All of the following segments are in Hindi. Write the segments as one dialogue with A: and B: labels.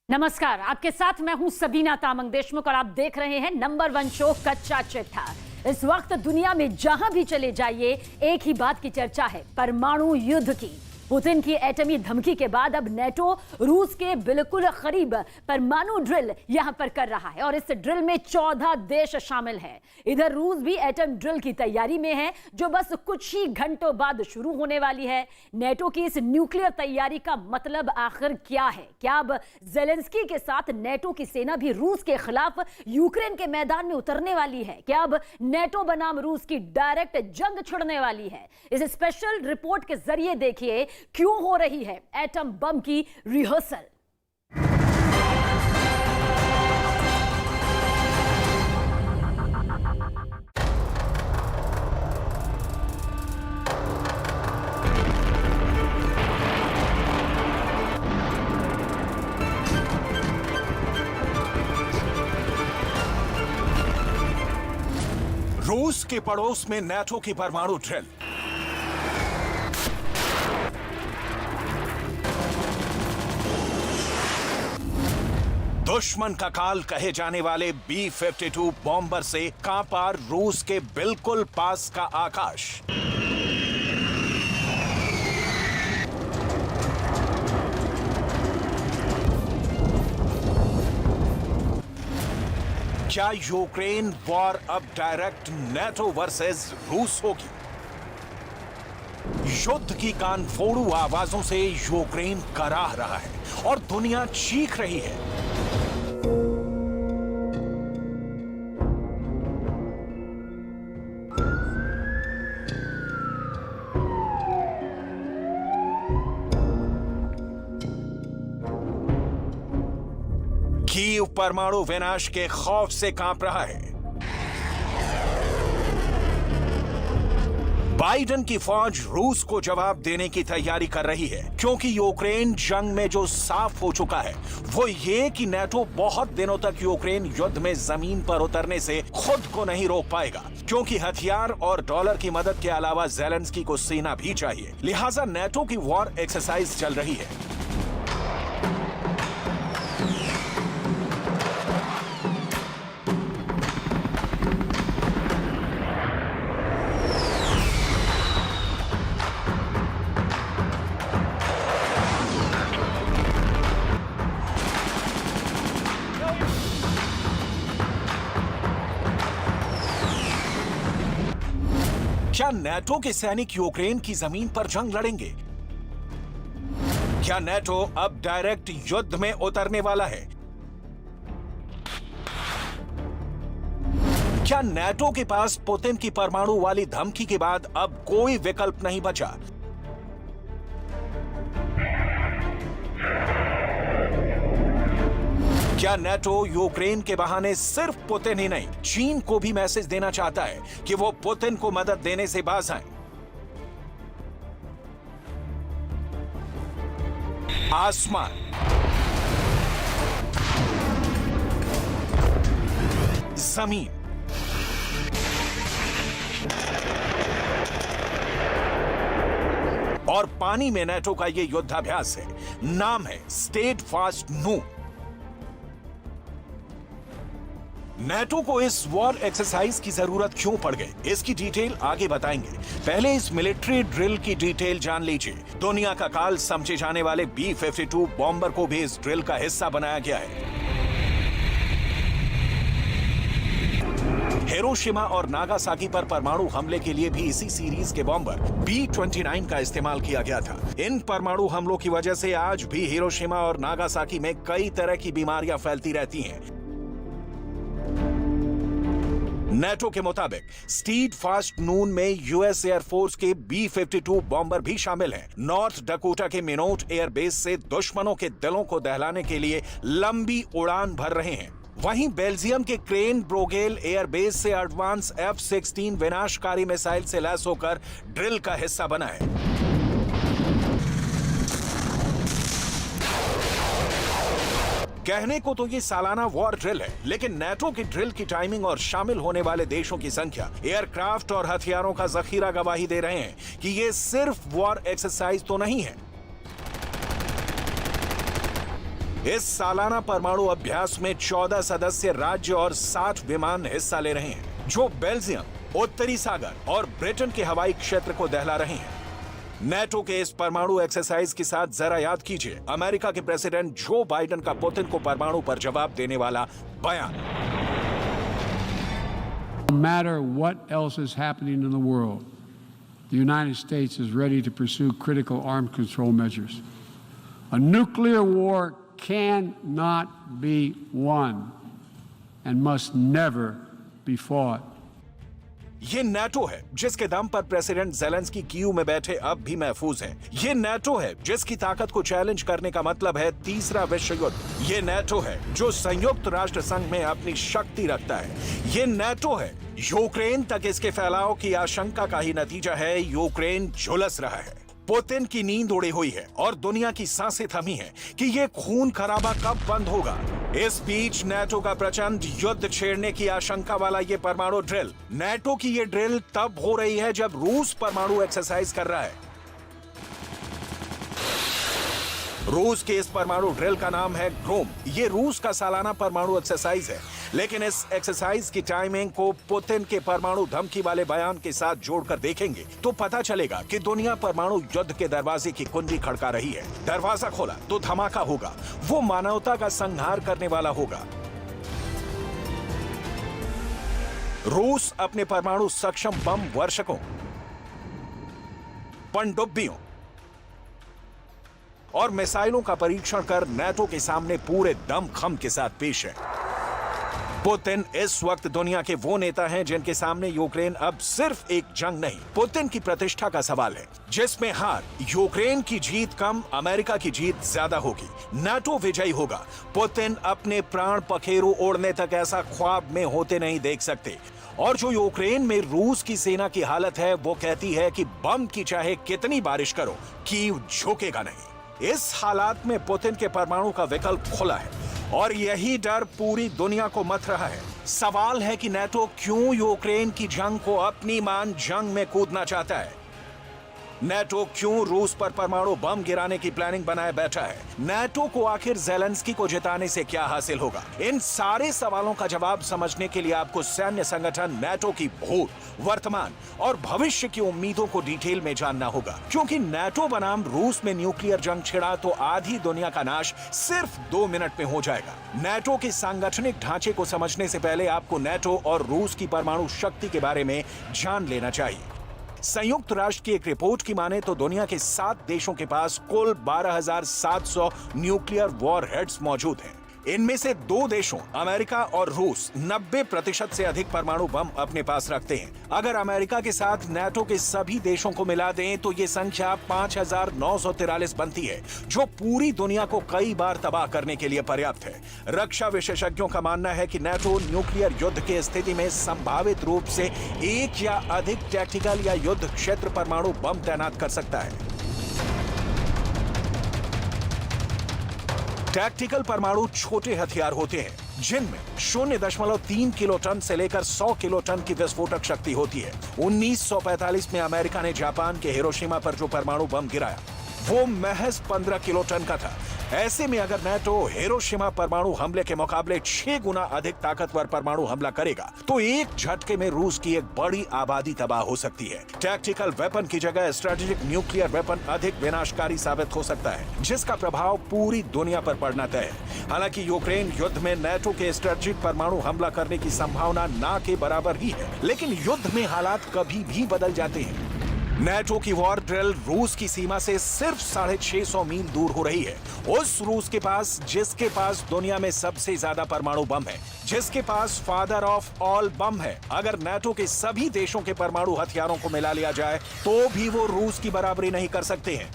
A: नमस्कार, आपके साथ मैं हूं सबीना तामंग देशमुख और आप देख रहे हैं नंबर 1 शो कच्चा चिट्ठा। इस वक्त दुनिया में जहां भी चले जाइए एक ही बात की चर्चा है, परमाणु युद्ध की। पुतिन की एटमी धमकी के बाद अब नेटो रूस के बिल्कुल करीब परमाणु ड्रिल यहां पर कर रहा है और इस ड्रिल में 14 देश शामिल हैं। इधर रूस भी एटम ड्रिल की तैयारी में है जो बस कुछ ही घंटों बाद शुरू होने वाली है। नेटो की इस न्यूक्लियर तैयारी का मतलब आखिर क्या है? क्या अब जेलेंस्की के साथ नेटो की सेना भी रूस के खिलाफ यूक्रेन के मैदान में उतरने वाली है? क्या अब नेटो बनाम रूस की डायरेक्ट जंग छिड़ने वाली है? इस स्पेशल रिपोर्ट के जरिए देखिए क्यों हो रही है एटम बम की रिहर्सल।
B: रूस के पड़ोस में नेटो की परमाणु ड्रिल। दुश्मन का काल कहे जाने वाले B-52 बॉम्बर से कांपा रूस के बिल्कुल पास का आकाश। क्या यूक्रेन वॉर अब डायरेक्ट नेटो वर्सेस रूस होगी? युद्ध की कानफोड़ू आवाजों से यूक्रेन कराह रहा है और दुनिया चीख रही है। कीव परमाणु विनाश के खौफ से कांप रहा है। बाइडेन की फौज रूस को जवाब देने की तैयारी कर रही है क्योंकि यूक्रेन जंग में जो साफ हो चुका है वो ये कि नेटो बहुत दिनों तक यूक्रेन युद्ध में जमीन पर उतरने से खुद को नहीं रोक पाएगा, क्योंकि हथियार और डॉलर की मदद के अलावा जेलेंस्की को सेना भी चाहिए। लिहाजा नेटो की वॉर एक्सरसाइज चल रही है। क्या नेटो के सैनिक यूक्रेन की जमीन पर जंग लड़ेंगे? क्या नेटो अब डायरेक्ट युद्ध में उतरने वाला है? क्या नेटो के पास पुतिन की परमाणु वाली धमकी के बाद अब कोई विकल्प नहीं बचा? क्या नेटो यूक्रेन के बहाने सिर्फ पुतिन ही नहीं, चीन को भी मैसेज देना चाहता है कि वो पुतिन को मदद देने से बाज आए? आसमान, जमीन, और पानी में नेटो का ये युद्धाभ्यास है। नाम है स्टेडफास्ट नून। नेटो को इस वॉर एक्सरसाइज की जरूरत क्यों पड़ गई, इसकी डिटेल आगे बताएंगे। पहले इस मिलिट्री ड्रिल की डिटेल जान लीजिए। दुनिया का काल समझे जाने वाले B-52 बॉम्बर को भी इस ड्रिल का हिस्सा बनाया गया है। हिरोशिमा और नागासाकी पर परमाणु हमले के लिए भी इसी सीरीज के बॉम्बर B-29 का इस्तेमाल किया गया था। इन परमाणु हमलों की वजह से आज भी हिरोशिमा और नागासाकी में कई तरह की बीमारियां फैलती रहती हैं। नेटो के मुताबिक स्टीडफास्ट नून में यूएस एयरफोर्स के B-52 बॉम्बर भी शामिल हैं। नॉर्थ डकोटा के मिनोट एयरबेस से दुश्मनों के दिलों को दहलाने के लिए लंबी उड़ान भर रहे हैं। वहीं बेल्जियम के क्रेन ब्रोगेल एयरबेस से एडवांस F-16 विनाशकारी मिसाइल से लैस होकर ड्रिल का हिस्सा बना है। कहने को तो ये सालाना वॉर ड्रिल है, लेकिन नेटो की ड्रिल की टाइमिंग और शामिल होने वाले देशों की संख्या, एयरक्राफ्ट और हथियारों का जखीरा गवाही दे रहे हैं कि ये सिर्फ वॉर एक्सरसाइज तो नहीं है। इस सालाना परमाणु अभ्यास में 14 सदस्य राज्य और 60 विमान हिस्सा ले रहे हैं, जो बेल्जियम, उत्तरी सागर और ब्रिटेन के हवाई क्षेत्र को दहला रहे हैं। नेटो के इस परमाणु एक्सरसाइज के साथ जरा याद कीजिए अमेरिका के प्रेसिडेंट जो बाइडेन का पुतिन को परमाणु पर जवाब देने वाला बयान।
C: No matter what else is happening in the world, the United States is ready to pursue critical arms control measures. A nuclear war cannot be won and must never be fought.
B: ये नेटो है जिसके दम पर प्रेसिडेंट जेलेंस्की कीव में बैठे अब भी महफूज हैं। ये नेटो है जिसकी ताकत को चैलेंज करने का मतलब है तीसरा विश्व युद्ध। ये नेटो है जो संयुक्त राष्ट्र संघ में अपनी शक्ति रखता है। ये नेटो है यूक्रेन तक इसके फैलाव की आशंका का ही नतीजा है। यूक्रेन झुलस रहा है, पुतिन की नींद उड़ी हुई है और दुनिया की सांसें थमी हैं कि ये खून खराबा कब बंद होगा। इस बीच नेटो का प्रचंड युद्ध छेड़ने की आशंका वाला ये परमाणु ड्रिल, नेटो की ये ड्रिल तब हो रही है जब रूस परमाणु एक्सरसाइज कर रहा है। रूस के इस परमाणु ड्रिल का नाम है ग्रोम। ये रूस का सालाना परमाणु एक्सरसाइज है, लेकिन इस एक्सरसाइज की टाइमिंग को पुतिन के परमाणु धमकी वाले बयान के साथ जोड़कर देखेंगे तो पता चलेगा कि दुनिया परमाणु युद्ध के दरवाजे की कुंडी खड़का रही है। दरवाजा खोला तो धमाका होगा, वो मानवता का संहार करने वाला होगा। रूस अपने परमाणु सक्षम बम वर्षकों, पनडुब्बियों और मिसाइलों का परीक्षण कर नेटो के सामने पूरे दमखम के साथ पेश है। पुतिन इस वक्त दुनिया के वो नेता हैं जिनके सामने यूक्रेन अब सिर्फ एक जंग नहीं, पुतिन की प्रतिष्ठा का सवाल है, जिसमें हार यूक्रेन की जीत कम, अमेरिका की जीत ज्यादा होगी। नेटो विजयी होगा। पुतिन अपने प्राण पखेरु ओढ़ने तक ऐसा ख्वाब में होते नहीं देख सकते। और जो यूक्रेन में रूस की सेना की हालत है वो कहती है कि बम की चाहे कितनी बारिश करो, कीव झुकेगा नहीं। इस हालात में पुतिन के परमाणु का विकल्प खुला है और यही डर पूरी दुनिया को मथ रहा है। सवाल है कि नेटो क्यों यूक्रेन की जंग को अपनी मान जंग में कूदना चाहता है। नेटो क्यों रूस पर परमाणु बम गिराने की प्लानिंग बनाए बैठा है। नेटो को आखिर जेलेंस्की को जिताने से क्या हासिल होगा। इन सारे सवालों का जवाब समझने के लिए आपको सैन्य संगठन नेटो की भूत, वर्तमान और भविष्य की उम्मीदों को डिटेल में जानना होगा, क्योंकि नेटो बनाम रूस में न्यूक्लियर जंग छिड़ा तो आधी दुनिया का नाश सिर्फ 2 मिनट में हो जाएगा। नेटो के सांगठनिक ढांचे को समझने से पहले आपको नेटो और रूस की परमाणु शक्ति के बारे में जान लेना चाहिए। संयुक्त राष्ट्र की एक रिपोर्ट की माने तो दुनिया के 7 देशों के पास कुल 12,700 न्यूक्लियर वॉरहेड्स मौजूद हैं। इनमें से 2 देशों अमेरिका और रूस 90% से अधिक परमाणु बम अपने पास रखते हैं। अगर अमेरिका के साथ नेटो के सभी देशों को मिला दें तो ये संख्या 5,943 बनती है, जो पूरी दुनिया को कई बार तबाह करने के लिए पर्याप्त है। रक्षा विशेषज्ञों का मानना है कि नेटो न्यूक्लियर युद्ध की स्थिति में संभावित रूप से 1 या अधिक टैक्टिकल या युद्ध क्षेत्र परमाणु बम तैनात कर सकता है। टैक्टिकल परमाणु छोटे हथियार होते हैं जिनमें 0.3 किलोटन से लेकर 100 किलोटन की विस्फोटक शक्ति होती है। 1945 में अमेरिका ने जापान के हिरोशिमा पर जो परमाणु बम गिराया वो महज 15 किलोटन का था। ऐसे में अगर नेटो हिरोशिमा परमाणु हमले के मुकाबले 6 गुना अधिक ताकतवर परमाणु हमला करेगा तो एक झटके में रूस की एक बड़ी आबादी तबाह हो सकती है। टैक्टिकल वेपन की जगह स्ट्रेटेजिक न्यूक्लियर वेपन अधिक विनाशकारी साबित हो सकता है, जिसका प्रभाव पूरी दुनिया पर पड़ना तय है। हालांकि यूक्रेन युद्ध में नेटो के स्ट्रेटेजिक परमाणु हमला करने की संभावना ना के बराबर ही है, लेकिन युद्ध में हालात कभी भी बदल जाते हैं। नेटो की वॉर ड्रिल रूस की सीमा से सिर्फ 650 मील दूर हो रही है। उस रूस के पास जिसके पास दुनिया में सबसे ज्यादा परमाणु बम है, जिसके पास फादर ऑफ ऑल बम है। अगर नेटो के सभी देशों के परमाणु हथियारों को मिला लिया जाए तो भी वो रूस की बराबरी नहीं कर सकते हैं।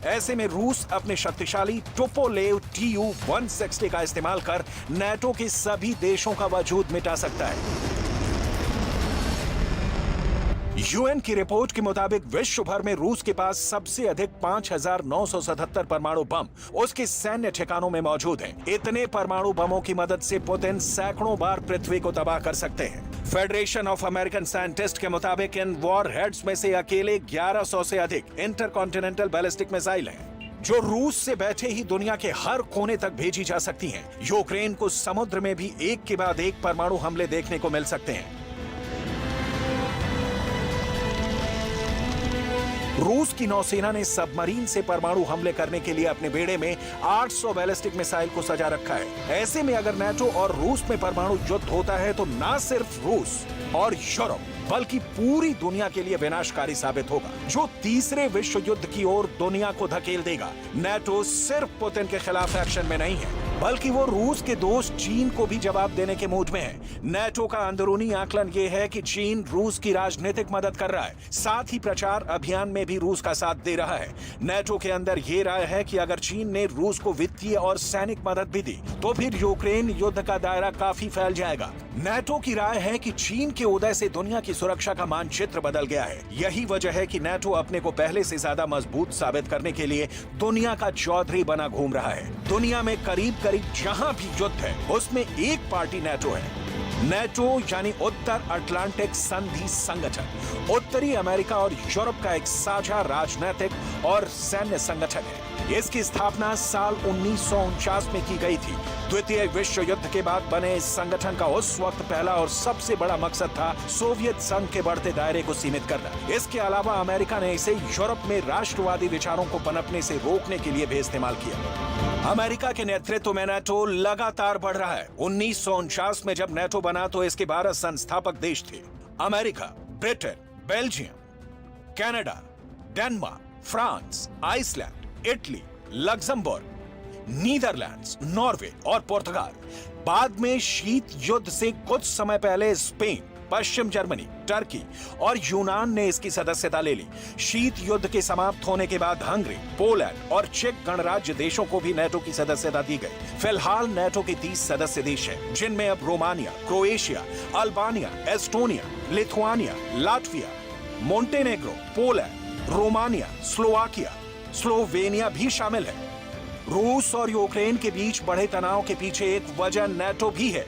B: ऐसे में रूस अपने शक्तिशाली टुपोलेव Tu-160 का इस्तेमाल कर नेटो के सभी देशों का वजूद मिटा सकता है। यूएन की रिपोर्ट के मुताबिक विश्व भर में रूस के पास सबसे अधिक 5,977 परमाणु बम उसके सैन्य ठिकानों में मौजूद हैं। इतने परमाणु बमों की मदद से पुतिन सैकड़ों बार पृथ्वी को तबाह कर सकते हैं। फेडरेशन ऑफ अमेरिकन साइंटिस्ट के मुताबिक इन वॉरहेड्स में से अकेले 1100 से अधिक इंटरकॉन्टिनेंटल बैलिस्टिक मिसाइल हैं। जो रूस से बैठे ही दुनिया के हर कोने तक भेजी जा सकती हैं। यूक्रेन को समुद्र में भी एक के बाद एक परमाणु हमले देखने को मिल सकते हैं। रूस की नौसेना ने सबमरीन से परमाणु हमले करने के लिए अपने बेड़े में 800 बैलिस्टिक मिसाइल को सजा रखा है। ऐसे में अगर नाटो और रूस में परमाणु युद्ध होता है तो न सिर्फ रूस और यूरोप बल्कि पूरी दुनिया के लिए विनाशकारी साबित होगा, जो तीसरे विश्व युद्ध की ओर दुनिया को धकेल देगा। नाटो सिर्फ पुतिन के खिलाफ एक्शन में नहीं है, बल्कि वो रूस के दोस्त चीन को भी जवाब देने के मूड में है। नाटो का अंदरूनी आकलन ये है कि चीन रूस की राजनीतिक मदद कर रहा है, साथ ही प्रचार अभियान में भी रूस का साथ दे रहा है। नाटो के अंदर ये राय है कि अगर चीन ने रूस को वित्तीय और सैनिक मदद भी दी तो फिर यूक्रेन युद्ध का दायरा काफी फैल जाएगा। नाटो की राय है कि चीन के उदय से दुनिया की सुरक्षा का मानचित्र बदल गया है। यही वजह है कि नाटो अपने को पहले से ज्यादा मजबूत साबित करने के लिए दुनिया का चौधरी बना घूम रहा है। दुनिया में करीब जहां भी युद्ध है उसमें एक पार्टी नाटो है। नाटो यानी उत्तर अटलांटिक संधि संगठन उत्तरी अमेरिका और यूरोप का एक साझा राजनीतिक और सैन्य संगठन है। इसकी स्थापना साल 1949 में की गई थी। द्वितीय विश्व युद्ध के बाद बने इस संगठन का उस वक्त पहला और सबसे बड़ा मकसद था सोवियत संघ के बढ़ते दायरे को सीमित करना। इसके अलावा अमेरिका ने इसे यूरोप में राष्ट्रवादी विचारों को पनपने से रोकने के लिए भी इस्तेमाल किया। अमेरिका के नेतृत्व में नाटो लगातार बढ़ रहा है। 1949 में जब नाटो बना तो इसके 12 संस्थापक देश थे: America, Britain, Belgium, Canada, Denmark, France, Iceland, Italy, Luxembourg, Netherlands, Norway और पुर्तगाल। बाद में शीत युद्ध से कुछ समय पहले स्पेन, पश्चिम जर्मनी, टर्की और यूनान ने इसकी सदस्यता ले ली। शीत युद्ध के समाप्त होने के बाद हंगरी, पोलैंड और चेक गणराज्य देशों को भी नाटो की सदस्यता दी गई। फिलहाल नाटो के 30 सदस्य देश हैं, जिनमें अब Romania, Croatia, Albania, Estonia, Lithuania, Latvia, Montenegro, Poland, Romania, Slovakia, Slovenia भी शामिल है। रूस और यूक्रेन के बीच बढ़े तनाव के पीछे एक वजह नाटो भी है।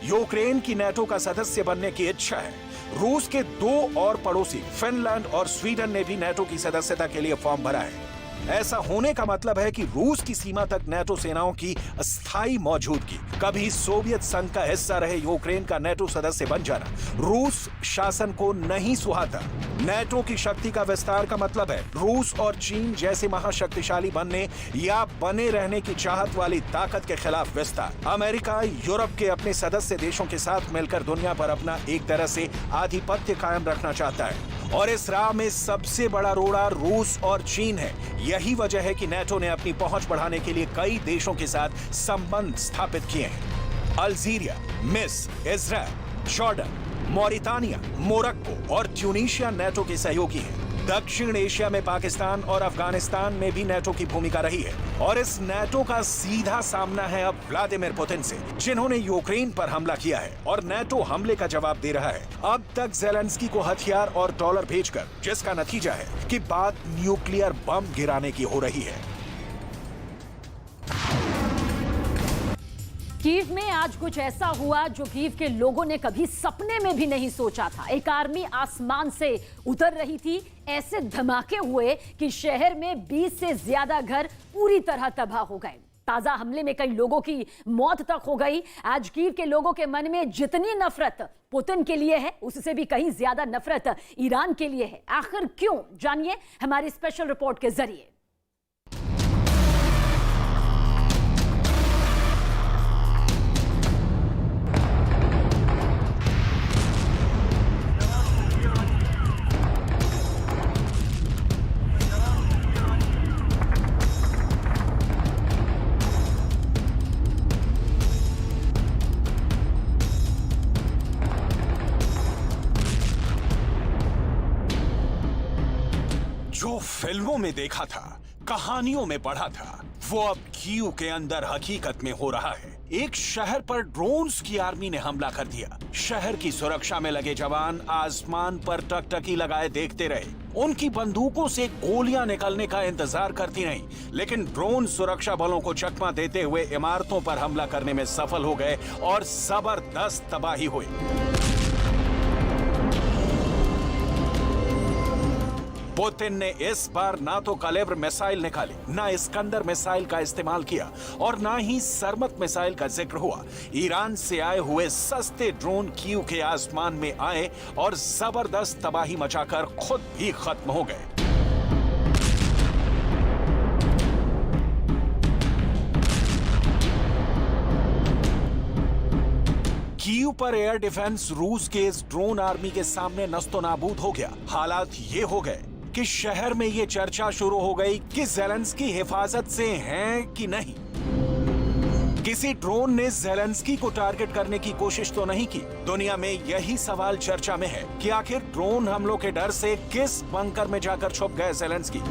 B: यूक्रेन की नाटो का सदस्य बनने की इच्छा है। रूस के 2 और पड़ोसी फिनलैंड और स्वीडन ने भी नाटो की सदस्यता के लिए फॉर्म भरा है। ऐसा होने का मतलब है कि रूस की सीमा तक नाटो सेनाओं की अस्थायी मौजूदगी। कभी सोवियत संघ का हिस्सा रहे यूक्रेन का नाटो सदस्य बन जाना रूस शासन को नहीं सुहाता। नाटो की शक्ति का विस्तार का मतलब है रूस और चीन जैसे महाशक्तिशाली बनने या बने रहने की चाहत वाली ताकत के खिलाफ विस्तार। अमेरिका यूरोप के अपने सदस्य देशों के साथ मिलकर दुनिया पर अपना एक तरह से आधिपत्य कायम रखना चाहता है, और इस राह में सबसे बड़ा रोड़ा रूस और चीन है। यही वजह है कि नाटो ने अपनी पहुंच बढ़ाने के लिए कई देशों के साथ संबंध स्थापित किए हैं। अल्जीरिया, मिस्र, इजराइल, जॉर्डन, मॉरिटानिया, मोरक्को और ट्यूनीशिया नाटो के सहयोगी हैं। दक्षिण एशिया में पाकिस्तान और अफगानिस्तान में भी नाटो की भूमिका रही है, और इस नाटो का सीधा सामना है अब व्लादिमीर पुतिन से, जिन्होंने यूक्रेन पर हमला किया है और नाटो हमले का जवाब दे रहा है। अब तक ज़ेलेंस्की को हथियार और डॉलर भेजकर, जिसका नतीजा है कि बात न्यूक्लियर बम गिराने की हो रही है।
A: कीव में आज कुछ ऐसा हुआ जो कीव के लोगों ने कभी सपने में भी नहीं सोचा था। एक आर्मी आसमान से उतर रही थी। ऐसे धमाके हुए कि शहर में 20 से ज्यादा घर पूरी तरह तबाह हो गए। ताजा हमले में कई लोगों की मौत तक हो गई। आज कीव के लोगों के मन में जितनी नफरत पुतिन के लिए है, उससे भी कहीं ज्यादा नफरत ईरान के लिए है। आखिर क्यों, जानिए हमारी स्पेशल रिपोर्ट के जरिए।
B: जो फिल्मों में देखा था, कहानियों में पढ़ा था, वो अब कीव के अंदर हकीकत में हो रहा है। एक शहर पर ड्रोन्स की आर्मी ने हमला कर दिया। शहर की सुरक्षा में लगे जवान आसमान पर टकटकी लगाए देखते रहे। उनकी बंदूकों से गोलियां निकलने का इंतजार करती नहीं, लेकिन ड्रोन सुरक्षा बलों को चकमा देते हुए इमारतों पर हमला करने में सफल हो गए और जबरदस्त तबाही हुई। पुतिन ने इस बार ना तो कैलिबर मिसाइल निकाली, ना इस्कंदर मिसाइल का इस्तेमाल किया और ना ही सरमत मिसाइल का जिक्र हुआ। ईरान से आए हुए सस्ते ड्रोन कीव के आसमान में आए और जबरदस्त तबाही मचाकर खुद भी खत्म हो गए। कीव पर एयर डिफेंस रूस के इस ड्रोन आर्मी के सामने नस्तो नाबूद हो गया। हालात ये हो गए कि शहर में ये चर्चा शुरू हो गई कि ज़ेलेंस्की हिफाजत से हैं कि नहीं। किसी ड्रोन ने ज़ेलेंस्की को टारगेट करने की कोशिश तो नहीं की। दुनिया में यही सवाल चर्चा में है कि आखिर ड्रोन हमलों के डर से किस बंकर में जाकर छुप गए ज़ेलेंस्की।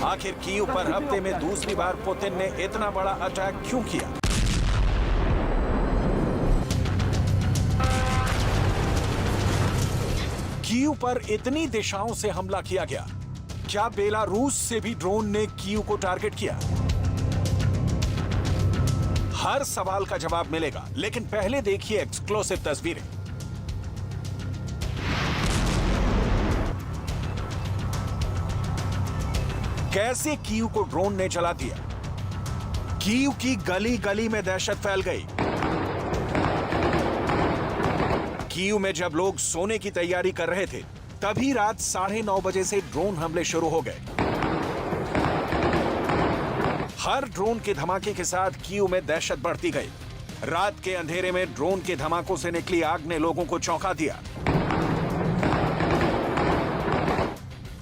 B: आखिर कीव पर हफ्ते में दूसरी बार पुतिन ने इतना बड़ा अटैक क्यों किया? कीव पर इतनी दिशाओं से हमला किया गया। क्या बेलारूस से भी ड्रोन ने कीव को टारगेट किया? हर सवाल का जवाब मिलेगा, लेकिन पहले देखिए एक्सक्लूसिव तस्वीरें। कैसे कीव को ड्रोन ने जला दिया। कीव की गली गली में दहशत फैल गई। कीव में जब लोग सोने की तैयारी कर रहे थे, तभी रात 9:30 बजे से ड्रोन हमले शुरू हो गए। हर ड्रोन के धमाके के साथ कीव में दहशत बढ़ती गई। रात के अंधेरे में ड्रोन के धमाकों से निकली आग ने लोगों को चौंका दिया।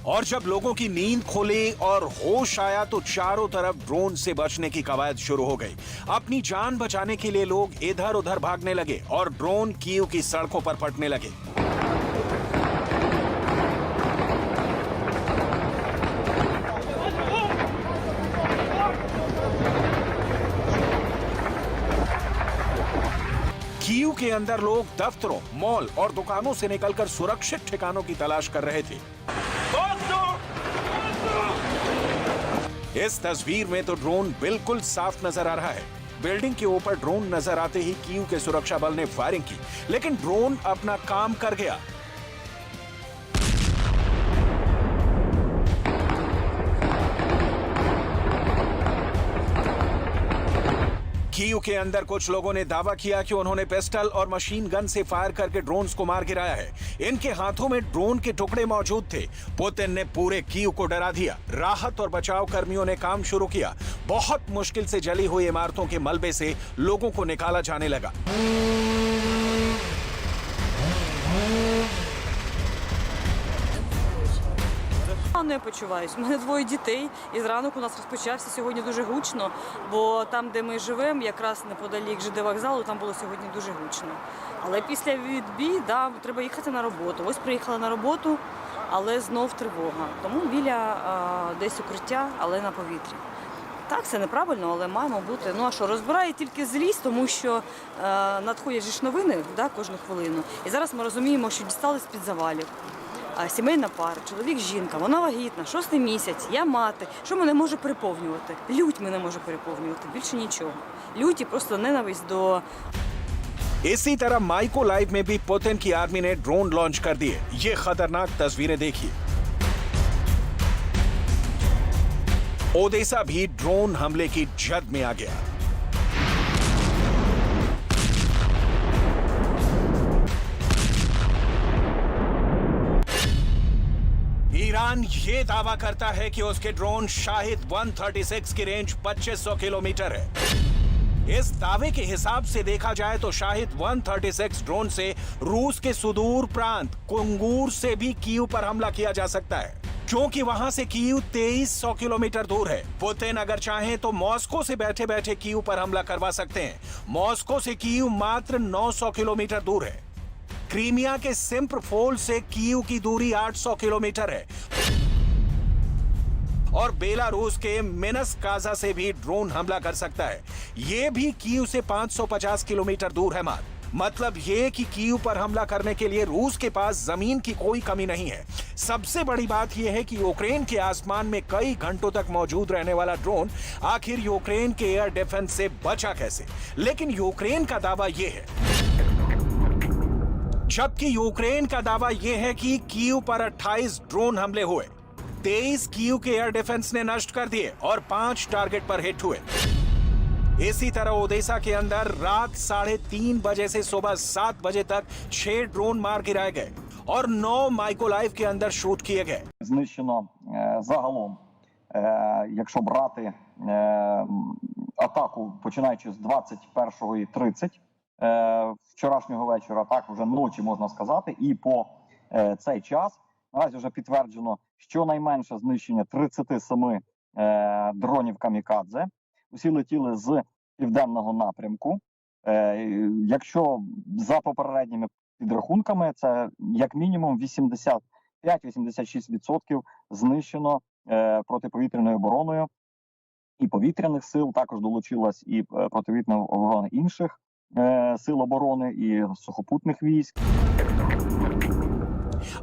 B: और जब लोगों की नींद खुली और होश आया तो चारों तरफ ड्रोन से बचने की कवायद शुरू हो गई। अपनी जान बचाने के लिए लोग इधर उधर भागने लगे और ड्रोन कीव की सड़कों पर फटने लगे। कीव के अंदर लोग दफ्तरों, मॉल और दुकानों से निकलकर सुरक्षित ठिकानों की तलाश कर रहे थे। इस तस्वीर में तो ड्रोन बिल्कुल साफ नजर आ रहा है। बिल्डिंग के ऊपर ड्रोन नजर आते ही कीव के सुरक्षा बल ने फायरिंग की, लेकिन ड्रोन अपना काम कर गया। कीव के अंदर कुछ लोगों ने दावा किया कि उन्होंने पिस्टल और मशीन गन से फायर करके ड्रोन्स को मार गिराया है। इनके हाथों में ड्रोन के टुकड़े मौजूद थे। पुतिन ने पूरे कीव को डरा दिया। राहत और बचाव कर्मियों ने काम शुरू किया। बहुत मुश्किल से जली हुई इमारतों के मलबे से लोगों को निकाला जाने लगा।
D: Не почуваюсь. У мене двоє дітей, і зранок у нас розпочався сьогодні дуже гучно, бо там, де ми живемо, якраз неподалік ЖД вокзалу, там було сьогодні дуже гучно. Але після відбій, да, треба їхати на роботу. Ось приїхала на роботу, але знов тривога. Тому біля десь укриття, але на повітрі. Так, це неправильно, але маємо бути. Ну а що, розбирає тільки злість, тому що надходять ж новини, да, кожну хвилину. І зараз ми розуміємо, що дістали з-під завалів. Сімейна пара, чоловік, жінка, вона вагітна, 6-й місяць, я мати. Що мене може переповнювати? Лють мене може переповнювати, більше нічого. Лють і просто ненависть до...
B: इसी तरह माइको लाइव में भी पुतिन की आर्मी ने ड्रोन लॉन्च कर दिए। ये खतरनाक तस्वीरें देखिए। ओडेसा भी ड्रोन हमले की जद में आ गया। ईरान ये दावा करता है कि उसके ड्रोन शाहिद 136 की रेंज 2500 किलोमीटर है। इस दावे के हिसाब से देखा जाए तो शाहिद 136 ड्रोन से रूस के सुदूर प्रांत कुंगूर से भी कीव पर हमला किया जा सकता है, क्योंकि वहां से कीव 2300 किलोमीटर दूर है। पुतिन अगर चाहें तो मॉस्को से बैठे बैठे कीव पर हमला करवा सकते हैं। मॉस्को से कीव मात्र 900 किलोमीटर दूर है। क्रीमिया के सिम्फरपोल से कीव की दूरी 800 किलोमीटर है और बेलारूस के मिन्स्क काजा से भी ड्रोन हमला कर सकता है। यह भी कीव से 550 किलोमीटर दूर है। मतलब ये कि कीव पर हमला करने के लिए रूस के पास जमीन की कोई कमी नहीं है। सबसे बड़ी बात यह है कि यूक्रेन के आसमान में कई घंटों तक मौजूद रहने वाला ड्रोन आखिर यूक्रेन के एयर डिफेंस से बचा कैसे। लेकिन यूक्रेन का दावा यह है, जबकि यूक्रेन का दावा यह है कि कीव पर 28 ड्रोन हमले हुए, 23 कीव के एयर डिफेंस ने नष्ट कर दिए और 5 टारगेट पर हिट हुए। इसी तरह ओडेसा के अंदर रात 3:30 बजे से सुबह 7 बजे तक 6 ड्रोन मार गिराए गए और 9 माइकोलाइव के अंदर शूट किए गए।
E: Знищено загалом, якщо брати атаку, починаючи з 21:30 вчорашнього вечора, так вже ночі можна сказати, і по цей час наразі вже підтверджено щонайменше знищення 37 дронів камікадзе. Усі летіли з південного напрямку. Якщо за попередніми підрахунками, це як мінімум 85-86% знищено протиповітряною обороною і повітряних сил. Також долучилась і протиповітряна оборона інших сил оборони і сухопутних військ.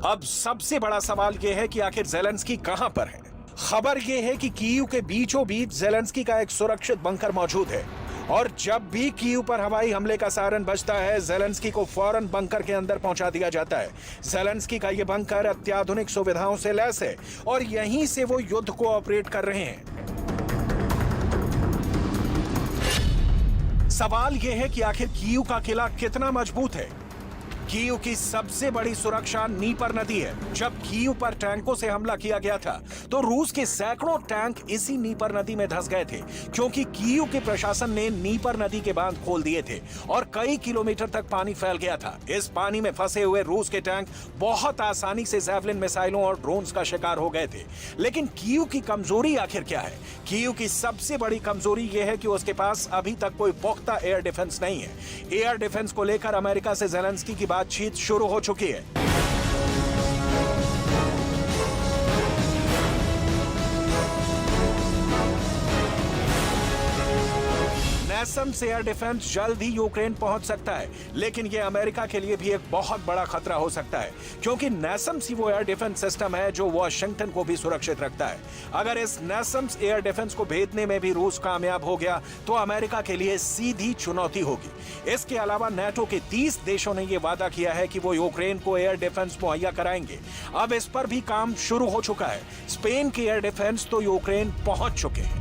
B: अब सबसे बड़ा सवाल यह है कि आखिर ज़ेलेंस्की कहां पर है। खबर यह है कि कीव के बीचों बीच ज़ेलेंस्की का एक सुरक्षित बंकर मौजूद है और जब भी कीव पर हवाई हमले का सायरन बजता है, ज़ेलेंस्की को फौरन बंकर के अंदर पहुंचा दिया जाता है। ज़ेलेंस्की का यह बंकर अत्याधुनिक सुविधाओं से लैस है और यहीं से वो युद्ध को ऑपरेट कर रहे हैं। सवाल यह है कि आखिर कीव का किला कितना मजबूत है। कीव की सबसे बड़ी सुरक्षा नीपर नदी है। जब कीव पर टैंकों से हमला किया गया था तो रूस के सैकड़ों टैंक इसी नीपर नदी में धंस गए थे, क्योंकि कीव के प्रशासन ने नीपर नदी के बांध खोल दिए थे और कई किलोमीटर तक पानी फैल गया था। इस पानी में फंसे हुए रूस के टैंक बहुत आसानी से जैवलिन मिसाइलों और ड्रोन्स का शिकार हो गए थे। लेकिन कीव की कमजोरी आखिर क्या है? कीव की सबसे बड़ी कमजोरी यह है कि उसके पास अभी तक कोई पुख्ता एयर डिफेंस नहीं है। एयर डिफेंस को लेकर अमेरिका से ज़ेलेंस्की की बातचीत शुरू हो चुकी है। नेसम्स एयर डिफेंस जल्द ही यूक्रेन पहुंच सकता है, लेकिन यह अमेरिका के लिए भी एक बहुत बड़ा खतरा हो सकता है, क्योंकि नेसम्स ही वो एयर डिफेंस सिस्टम है जो वॉशिंगटन को भी सुरक्षित रखता है। अगर इस नेसम्स एयर डिफेंस को भेजने में भी रूस कामयाब हो गया तो अमेरिका के लिए सीधी चुनौती होगी। इसके अलावा नेटो के 30 देशों ने यह वादा किया है कि वो यूक्रेन को एयर डिफेंस मुहैया कराएंगे। अब इस पर भी काम शुरू हो चुका है। स्पेन के एयर डिफेंस तो यूक्रेन पहुंच चुके हैं।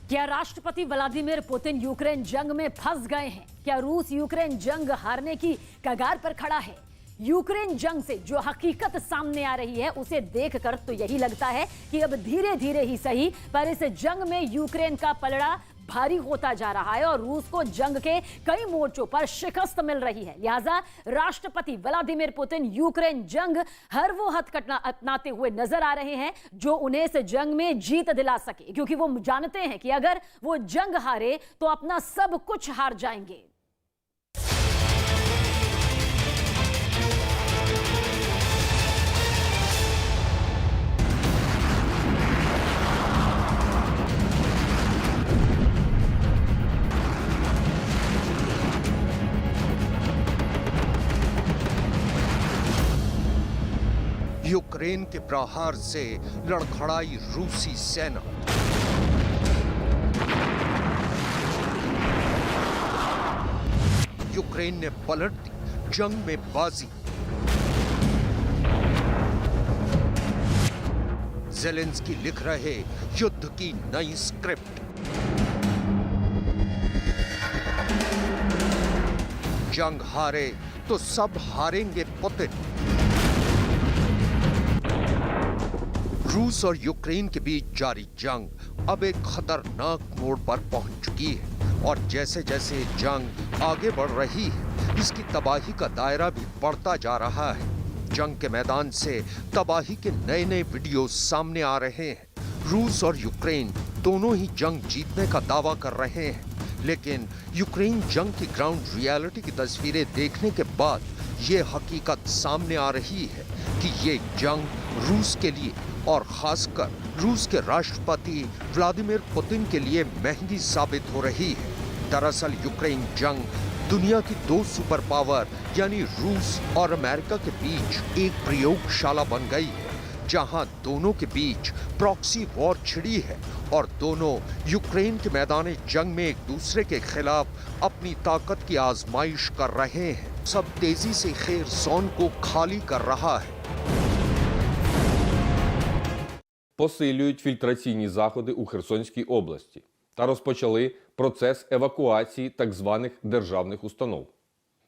A: क्या राष्ट्रपति व्लादिमीर पुतिन यूक्रेन जंग में फंस गए हैं? क्या रूस यूक्रेन जंग हारने की कगार पर खड़ा है? यूक्रेन जंग से जो हकीकत सामने आ रही है उसे देखकर तो यही लगता है कि अब धीरे धीरे ही सही, पर इस जंग में यूक्रेन का पलड़ा भारी होता जा रहा है और रूस को जंग के कई मोर्चों पर शिकस्त मिल रही है। लिहाजा राष्ट्रपति व्लादिमीर पुतिन यूक्रेन जंग हर वो हथकंडा अपनाते हुए नजर आ रहे हैं जो उन्हें इस जंग में जीत दिला सके, क्योंकि वो जानते हैं कि अगर वो जंग हारे तो अपना सब कुछ हार जाएंगे।
F: यूक्रेन के प्रहार से लड़खड़ाई रूसी सेना। यूक्रेन ने पलट दी जंग में बाजी। ज़ेलेंस्की लिख रहे युद्ध की नई स्क्रिप्ट। जंग हारे तो सब हारेंगे पुतिन। रूस और यूक्रेन के बीच जारी जंग अब एक खतरनाक मोड़ पर पहुंच चुकी है और जैसे जैसे जंग आगे बढ़ रही है इसकी तबाही का दायरा भी बढ़ता जा रहा है। जंग के मैदान से तबाही के नए नए वीडियो सामने आ रहे हैं। रूस और यूक्रेन दोनों ही जंग जीतने का दावा कर रहे हैं, लेकिन यूक्रेन जंग की ग्राउंड रियलिटी की तस्वीरें देखने के बाद ये हकीकत सामने आ रही है कि ये जंग रूस के लिए और खासकर रूस के राष्ट्रपति व्लादिमीर पुतिन के लिए महंगी साबित हो रही है। दरअसल यूक्रेन जंग दुनिया की दो सुपर पावर यानी रूस और अमेरिका के बीच एक प्रयोगशाला बन गई है, जहां दोनों के बीच प्रॉक्सी वॉर छिड़ी है और दोनों यूक्रेन के मैदान जंग में एक दूसरे के खिलाफ अपनी ताकत की आजमाइश कर रहे हैं। सब तेजी से खेरसोन को खाली कर रहा है।
G: Посилюють фільтраційні заходи у Херсонській області та розпочали процес евакуації так званих державних установ.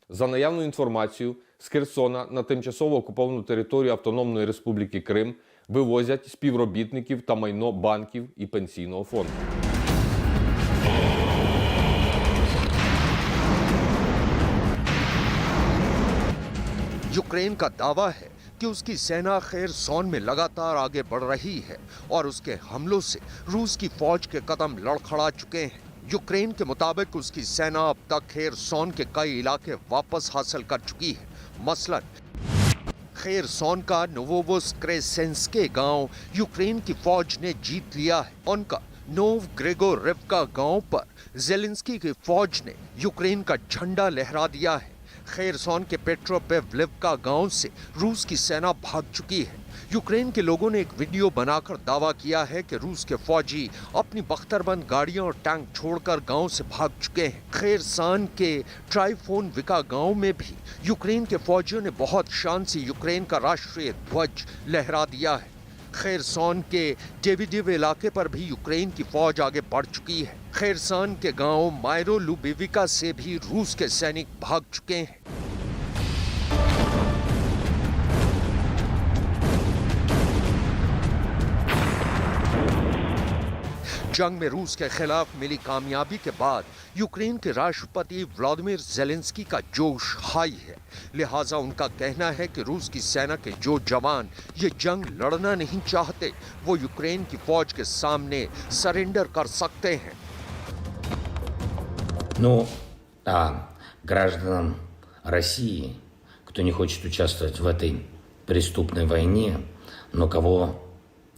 G: За наявною інформацією, з Херсона на тимчасово окуповану територію Автономної Республіки Крим вивозять співробітників та майно банків і пенсійного фонду.
F: यूक्रेन का दावा है कि उसकी सेना खेरसोन में लगातार आगे बढ़ रही है और उसके हमलों से रूस की फौज के कदम लड़खड़ा चुके हैं। यूक्रेन के मुताबिक उसकी सेना अब तक खेरसोन के कई इलाके वापस हासिल कर चुकी है। मसलन खेरसोन का नोवोवोस्क्रेसेंस्के गांव यूक्रेन की फौज ने जीत लिया है। उनका नोव ग्रेगोरिवका गांव पर जेलेंस्की की फौज ने यूक्रेन का झंडा लहरा दिया है। खेरसोन के पेट्रोपेवलिवका गांव से रूस की सेना भाग चुकी है। यूक्रेन के लोगों ने एक वीडियो बनाकर दावा किया है कि रूस के फौजी अपनी बख्तरबंद गाड़ियां और टैंक छोड़कर गांव से भाग चुके हैं। खेरसान के ट्राइफोनविका गांव में भी यूक्रेन के फौजियों ने बहुत शान से यूक्रेन का राष्ट्रीय ध्वज लहरा दिया है। खेरसोन के डेविडिव इलाके पर भी यूक्रेन की फौज आगे बढ़ चुकी है। खेरसान के गांव मायरो लुबिविका से भी रूस के सैनिक भाग चुके हैं। जंग में रूस के खिलाफ मिली कामयाबी के बाद यूक्रेन के राष्ट्रपति व्लादिमीर जेलेंस्की का जोश हाई है। लिहाजा उनका कहना है कि रूस की सेना के जो जवान ये जंग लड़ना नहीं चाहते, वो यूक्रेन की फौज के सामने सरेंडर कर सकते हैं।
H: Гражданам России, кто не хочет участвовать в этой преступной войне, но кого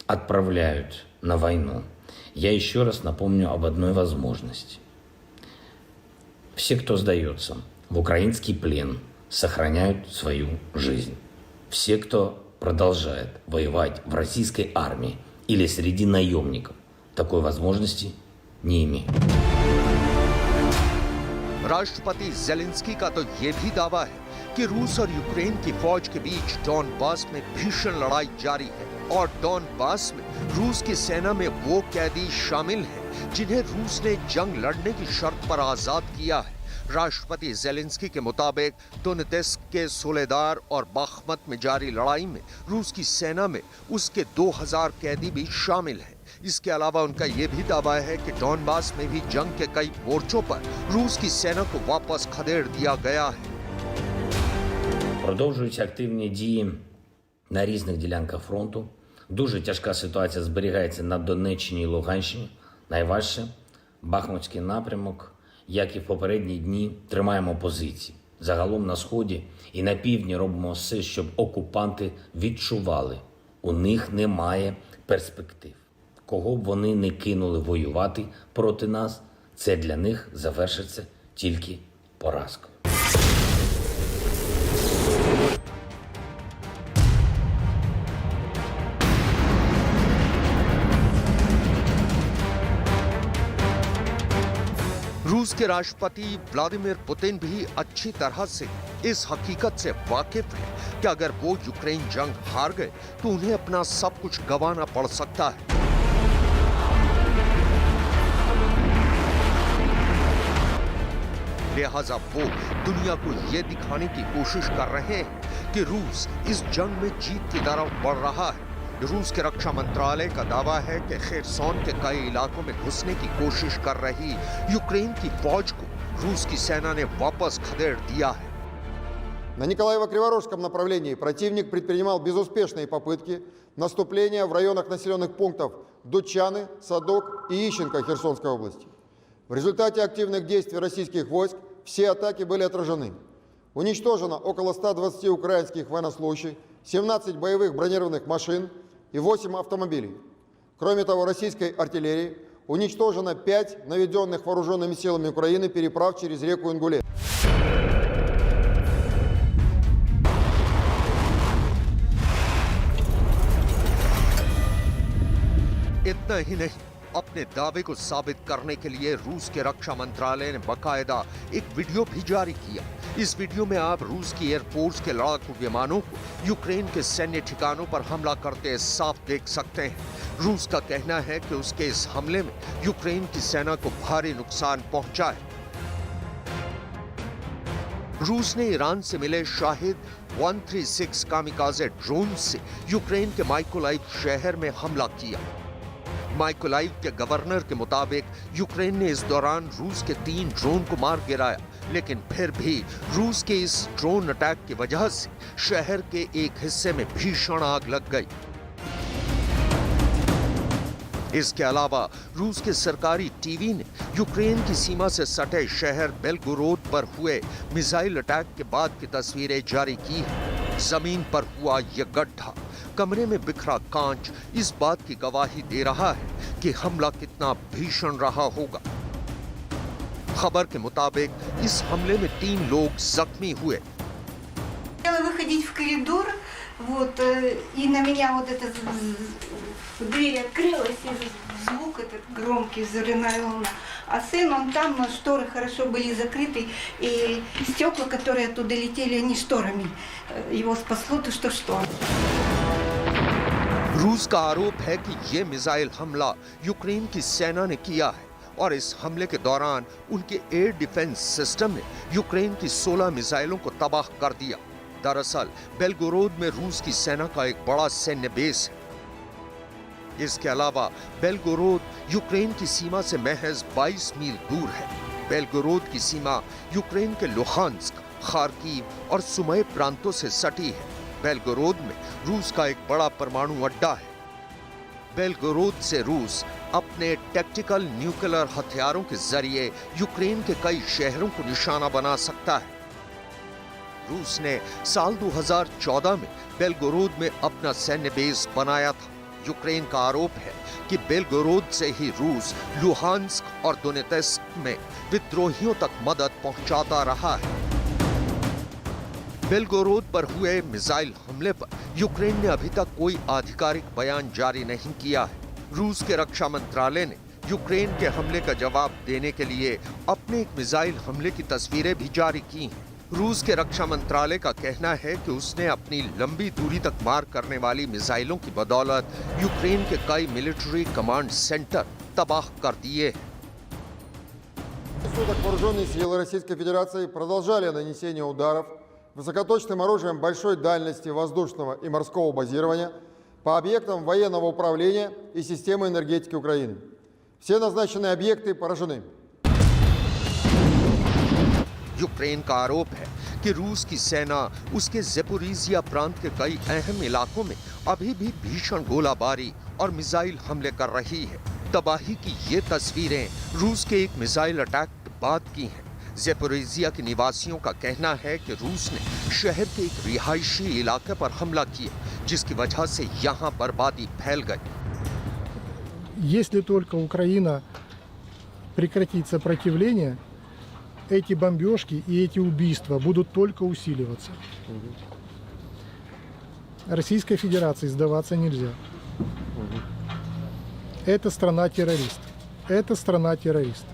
H: отправляют на войну, я еще раз напомню об одной возможности. Все, кто сдается в украинский плен, сохраняют свою жизнь. Все, кто продолжает воевать в российской армии или среди наемников, такой возможности не имеют.
F: राष्ट्रपति जेलेंस्की का तो ये भी दावा है कि रूस और यूक्रेन की फौज के बीच डॉनबास में भीषण लड़ाई जारी है और डॉनबास में रूस की सेना में वो कैदी शामिल हैं जिन्हें रूस ने जंग लड़ने की शर्त पर आजाद किया है। राष्ट्रपति जेलेंस्की के मुताबिक दोनेत्स्क के सोलेदार और बाखमत में जारी लड़ाई में रूस की सेना में उसके 2000 कैदी भी शामिल हैं। इसके अलावा उनका ये भी दावा है कि डॉनबास में भी जंग के कई मोर्चों पर रूस की सेना को वापस खदेड़ दिया गया है।
H: Продовжуються активні дії на різних ділянках фронту. Дуже тяжка ситуація зберігається на Донеччині і Луганщині. Найважче – Бахмутський напрямок. Як і в попередні дні, тримаємо позиції. Загалом на Сході і на півдні робимо все, щоб окупанти відчували – у них немає перспектив. Кого б вони не кинули воювати проти нас, це для них завершиться тільки поразкою.
F: रूस के राष्ट्रपति व्लादिमीर पुतिन भी अच्छी तरह से इस हकीकत से वाकिफ है कि अगर वो यूक्रेन जंग हार गए तो उन्हें अपना सब कुछ गंवाना पड़ सकता है। लिहाजा वो दुनिया को ये दिखाने की कोशिश कर रहे हैं कि रूस इस जंग में जीत की तरफ बढ़ रहा है। रूस के रक्षा मंत्रालय का दावा है कि खेरसोन के कई इलाकों में घुसने की कोशिश कर रही यूक्रेन की फौज को रूस की सेना ने वापस खदेड़ दिया है।
I: На Николаево-Криворожском направлении противник предпринимал безуспешные попытки наступления в районах населенных пунктов Дучаны, Садок и Ищенко Херсонской области. В результате активных действий российских войск все атаки были отражены. Уничтожено около 120 украинских военнослужащих, 17 боевых бронированных машин и 8 автомобилей. Кроме того, российской артиллерии уничтожено 5 наведенных вооруженными силами Украины переправ через реку Ингулец.
F: इतना ही नहीं, अपने दावे को साबित करने के लिए रूस के रक्षा मंत्रालय ने बाकायदा एक वीडियो भी जारी किया। इस वीडियो में आप रूस की एयरफोर्स के लड़ाकू विमानों को यूक्रेन के सैन्य ठिकानों पर हमला करते साफ देख सकते हैं। रूस का कहना है कि उसके इस हमले में यूक्रेन की सेना को भारी नुकसान पहुंचा है। रूस ने ईरान से मिले शाहिद 136 कामिकाज़े ड्रोन से यूक्रेन के माइकोलाइव शहर में हमला किया। माइकोलाइव के गवर्नर के मुताबिक यूक्रेन ने इस दौरान रूस के 3 ड्रोन को मार गिराया, लेकिन फिर भी रूस के इस ड्रोन अटैक की वजह से शहर के एक हिस्से में भीषण आग लग गई। इसके अलावा रूस के सरकारी टीवी ने यूक्रेन की सीमा से सटे शहर बेलगोरोद पर हुए मिसाइल अटैक के बाद की तस्वीरें जारी की हैं। जमीन पर हुआ यह गड्ढा, कमरे में बिखरा कांच इस बात की गवाही दे रहा है कि हमला कितना भीषण रहा होगा। खबर के मुताबिक इस हमले में 3 लोग जख्मी हुए।
J: Хотела выходить в коридор, вот, и на меня вот эта дверь открылась, и звук этот громкий, взрывная волна. А сын, он там, шторы хорошо были закрыты, и стекла, которые оттуда летели, они шторами. Его спасло то, что шторы.
F: रूस का आरोप है कि ये मिसाइल हमला यूक्रेन की सेना ने किया है और इस हमले के दौरान उनके एयर डिफेंस सिस्टम ने यूक्रेन की 16 मिसाइलों को तबाह कर दिया। दरअसल बेलगोरोद में रूस की सेना का एक बड़ा सैन्य बेस है। इसके अलावा बेलगोरोद यूक्रेन की सीमा से महज 22 मील दूर है। बेलगोरोद की सीमा यूक्रेन के लुहांस्क, खार्किव और सुमय प्रांतों से सटी है। बेलगोरोद में रूस का एक बड़ा परमाणु अड्डा है। बेलगोरोद से रूस अपने टैक्टिकल न्यूक्लियर हथियारों के जरिए यूक्रेन के कई शहरों को निशाना बना सकता है। रूस ने साल 2014 में बेलगोरोद में अपना सैन्य बेस बनाया था। यूक्रेन का आरोप है कि बेलगोरोद से ही रूस लुहांस्क और दोनेत्स्क में विद्रोहियों तक मदद पहुंचाता रहा है। बेलगोरोद पर हुए मिसाइल हमले पर यूक्रेन ने अभी तक कोई आधिकारिक बयान जारी नहीं किया है। रूस के रक्षा मंत्रालय ने यूक्रेन के हमले का जवाब देने के लिए अपने एक मिसाइल हमले की तस्वीरें भी जारी की हैं। रूस के रक्षा मंत्रालय का कहना है कि उसने अपनी लंबी दूरी तक मार करने वाली मिसाइलों की बदौलत यूक्रेन के कई मिलिट्री कमांड सेंटर तबाह कर दिए हैं।
I: Суток вооруженные силы Российской Федерации продолжали нанесение ударов высокоточным оружием большой дальности воздушного и морского базирования по объектам военного управления и системы энергетики Украины. Все назначенные объекты поражены.
F: यूक्रेन का आरोप है कि रूस की सेना उसके ज़ेपोरिजिया प्रांत के कई अहम इलाकों में अभी भी भीषण गोलाबारी और मिसाइल हमले कर रही है। तबाही की ये तस्वीरें रूस के एक मिसाइल अटैक के बाद की हैं। ज़ेपोरिजिया के निवासियों का कहना है कि रूस ने शहर के एक रिहायशी इलाके पर हमला किया, जिसकी वजह से यहाँ बर्बादी फैल गई।
K: Если только Украина прекратит сопротивление, эти бомбежки и эти убийства будут только усиливаться. Российской Федерации сдаваться нельзя. Это страна-террорист. Это страна-террорист.